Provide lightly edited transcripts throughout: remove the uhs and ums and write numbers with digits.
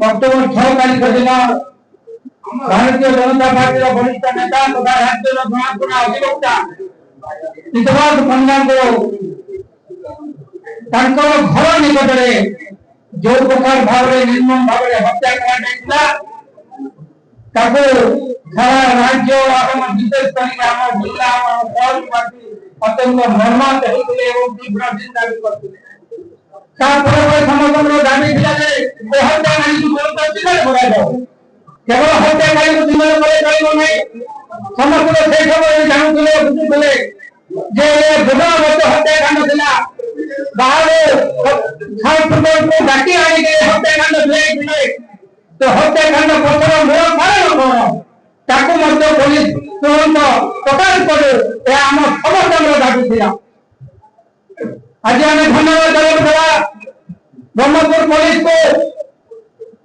October 6 तारीख दिन Bharatiya Janata party वरिष्ठ नेता तथा राज्य जनार्दन अधिवक्ता इतबात पंडा को घर निकट जो प्रकार भाव निर्मम भाव हत्या सारा राज्य विशेष कर जिला अत्यंत मर्माहत तीव्र चिंता करते समस्त दाबी केवल हत्याकारी को जिम्मेदार करे नहीं समस्त से समय जानूले बुझुले जे बुधवार हत्याकांड थिला बाहर को डाकी आनी के हत्याकांड भेले तो हत्याकांड पछर मूल कारण कोन ताको मध्य पुलिस तुरंत प्रकाश करे ए हम समस्त दाबी थिला आज हमें धन्यवाद देवा ब्रह्मपुर पुलिस को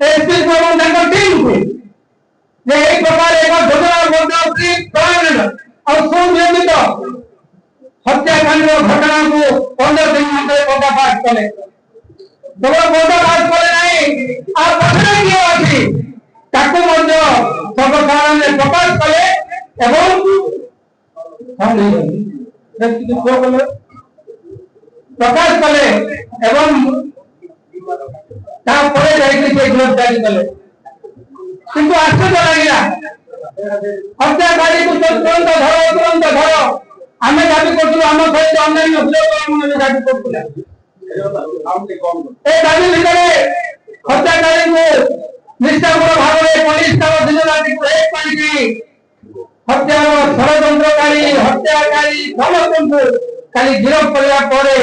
एसपी को टीम को एक प्रकार एक और सुनियमित हत्याकांड घटना को 15 दिन मध्य पर्दाफाश कले केवल पर्दाफाश कले नहीं आ पछरे किए अछि ताको मध्य सरकार ने प्रकाश कले एवं प्रकाश कले एवं तापर गिरफ्तारी कले किंतु आश्चर्य लगे हत्याकारी को तुरंत धर आम दाबी करूँ आम सहित अन्य दाबी करूँ दाबी भितर हत्याकारी को निष्ठापूर्ण भाव में पुलिस दिन राति एक हत्यार षड्यंत्रकारी हत्याकारी समस्त खाली गिरफ करने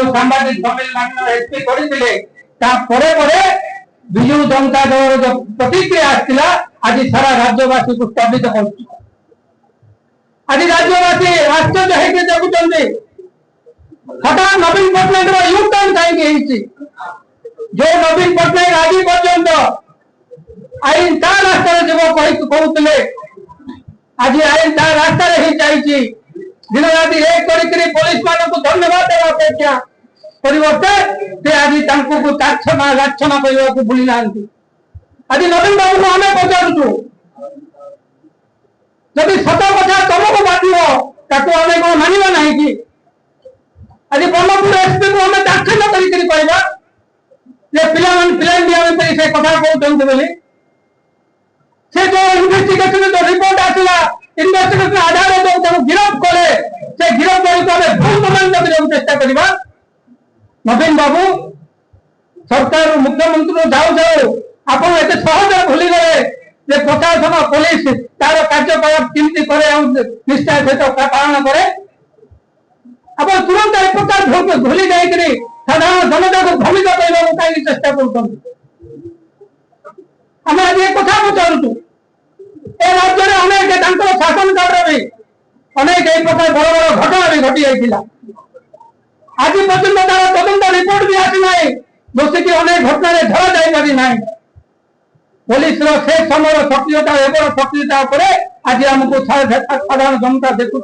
सांबादिक सम्मेलन एसपी करते विजु जनता दल जो प्रतिक्रिया आसला आज सारा राज्यवासी को स्तंभित कर आज राज्यवासी आश्चर्य होकर देखुं हठात नवीन पट्टनायक यूटर्न कहीं जो नवीन पट्टनायक आज पर्यंत आईन ता रास्ता कहते आज आईन ता रास्ता ही जाइए दिन राति एक पुलिस मान को धन्यवाद देवा अपेक्षा परिवर्ते से आज लाछना करने को भूली ना आज नवीन बाबू को आम पचारू जब सत कथा तुमको बाधिब ताको आम कौन मानवा ना कि आज ब्रह्मपुर एसपी को आम दाक्षिण्य कहवा पिला से कथा कहते से जो इन्वेस्टिगेशन जो रिपोर्ट आसला इन्वेस्टिगेशन आधार जो गिरफ कले से गिरफ्तारी को आम भूल प्रमाणित करने चेष्टा करवा नवीन बाबू सरकार मुख्यमंत्री जाऊ जाऊ आप सहज भूली गए प्रशासन पुलिस तार कार्यकलाप केमती निष्ठा सहित पालन करे आप तुरंत एक प्रकार भूली जाए साधारण जनता को भ्रमित करने कहीं चेष्टा कर आज एक कथा पचारू ए राज्य में अनेक शासन काल भी अनेक एक प्रकार बड़ बड़ घटना भी घटी जाता आज पर्यटन तार तदंत रिपोर्ट भी आसी ना दोषी की अनेक घटना धरा जापारी ना पुलिस से समय सक्रियता एवं सक्रियता आज आमको साधारण जनता देखुं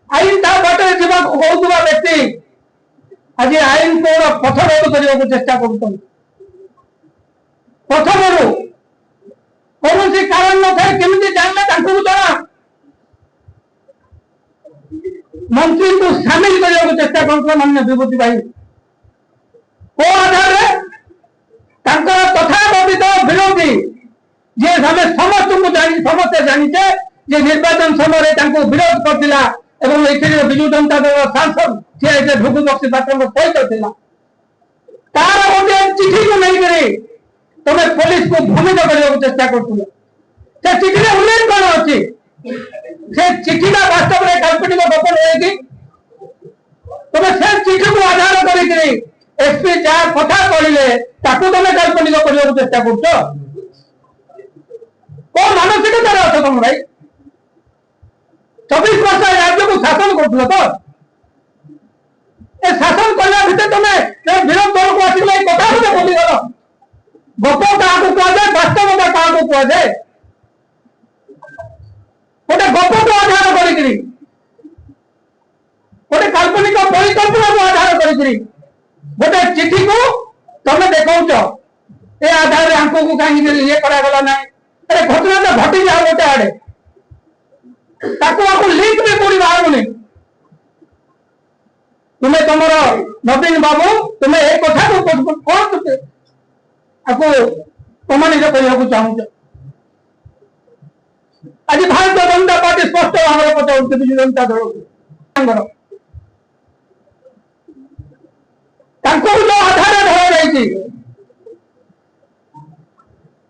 आईन ता बाटे कहूबा व्यक्ति आज आईन को पथरोध करने को चेष्टा कर प्रथम कौन कारण न थे केमी जानले जना मंत्री को सामिल करने को चेष्टा कर माननीय विभूति भाई को आधार तथाकथित विरोधी जे समस्त को समस्ते जानीचे जे निर्वाचन समय विरोध करथिला एवं विजु जनता दल सांसद सी भृगु बक्सी पात्र सहित तार गोटे चिठी को नहीं तुम पुलिस को भूमिका करने को चेष्टा कर चिठी उल्लेख कौन अच्छी से चिठीटा वास्तव में काल्पनिक गप रही तुम से चिठी को आधार कर एसपी जहाँ कथा कहले तुम काल्पनिक करने को चेष्टा कर मानसिकतार अच तुम भाई 24 वर्ष राज्य को शासन कर शासन करने भितर तुम विरोध दल को आसिक कथा बोली गल गप क्या कहुए वास्तवता क्या कहुए गोटे गप को आधार कर गोटे काल्पनिक परिकल्पना को आधार कर गोटे चिठी को तुम देखौच ए आधार आंको को कहीं ये करागला ना अरे घटना तो घटी जाओ गोटे आड़े ताको लिंक भी कोड़ी बाहर तुम्हें तुम नवीन बाबू तुम्हें एक कथा को कौन आपको प्रमाणित करने चाहूच आज भारतीय जनता पार्टी स्पष्ट भाव में पचार विजु जनता दल जो आधार धरा जाए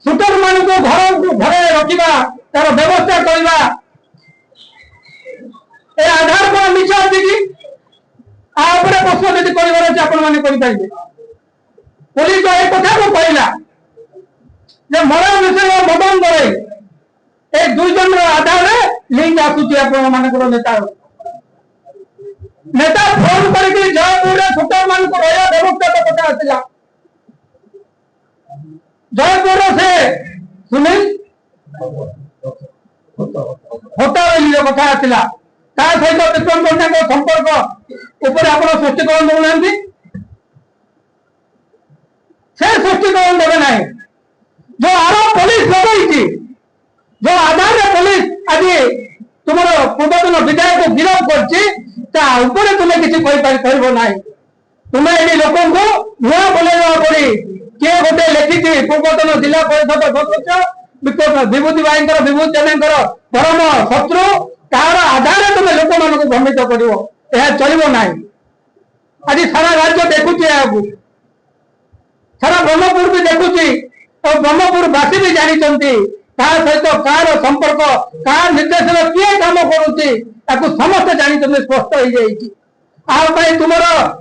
सुटर मान को घर रखा तार व्यवस्था करवा ए आधार को मिछ अच्छी कि प्रश्न जब कर आपण मैंने करेंगे पुलिस एक कथा को कहला मरण विषय मदन दे एक दुई जन आधार लिंक आसूची आपण मानकर नेता फोन करके जयपुर सुटर मान को रहा व्यवस्था तो कथा आसला जयपुर से सुनील होता कथा आसला सहित विक्रम पंडा संपर्क उपर आप स्पष्टीकरण दौना से स्पष्टीकरण देवे ना जो आरोप पुलिस लगे जो आधार पुलिस आज तुम पूर्वतन विधायक को गिरफ्त कर तुम्हें किसी ना तुम्हें ये लोक नुआ बोलवा पड़ी किए गोटे लिखी पूर्वतन जिला परिषद सदस्य विभूति भाई विभूति जेना परम शत्रु तार आधार तुम्हें लोक मान भ्रमित कर चलो ना आज सारा राज्य देखुची सारा ब्रह्मपुर भी देखुची और ब्रह्मपुर बासी भी जानते सहित कार संपर्क कार निर्देशन किए कम कर समस्त जानते स्पष्ट हो जाए तुम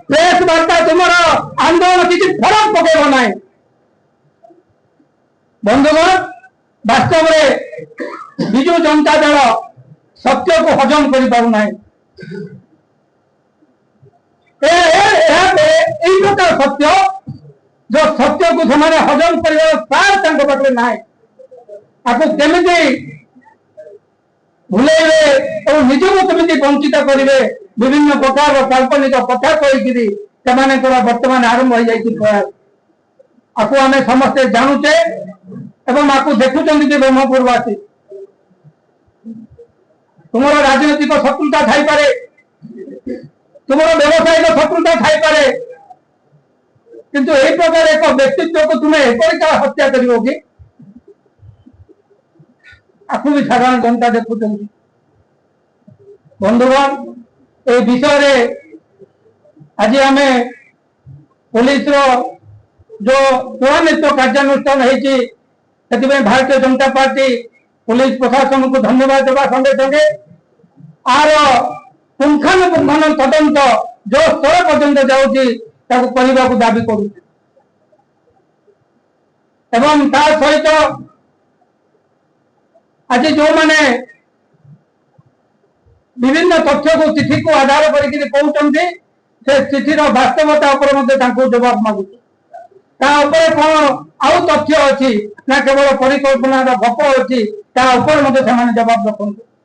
प्रेस वार्ता तुम आंदोलन किसी फरक पकेब ना बंधुगण वास्तव में विजु जनता दल सत्य को हजम कर पारना प्रकार सत्य जो सत्य को से हजम कर ना आपको केमिति भूलेबे और निजको केमिति वंचित करेंगे विभिन्न प्रकार काल्पनिक कथा कहीकि बर्तमान आरंभ हो जाए प्रयास आपको आम समस्ते जानूचे एवं आपको देखुं ब्रह्मपुरवासी तुम राजनैतिक शत्रुता थाई पारे तुम व्यवसायिक शत्रुता थाई पारे किंतु यही प्रकार एक व्यक्तित्व को तुम्हें एपरिक हत्या करिवो कि आपको भी साधारण जनता देखुं बंधुगण ए विषय आज आम पुलिस जो त्वरान्वित कार्यानुष्ठान होती भारतीय जनता पार्टी पुलिस प्रशासन को धन्यवाद देवा संगे संगे आर पुंखानुपुंखानु तदंत जो स्तर पर्यंत जाऊँगी दाबी करू एवं ता सहित आज जो माने विभिन्न तथ्य को चिठी को आधार करके से चिठीर वास्तवता जवाब मागुच कौन आउ तथ्य अच्छी ना केवल परिकल्पना गप अच्छी जवाब रखते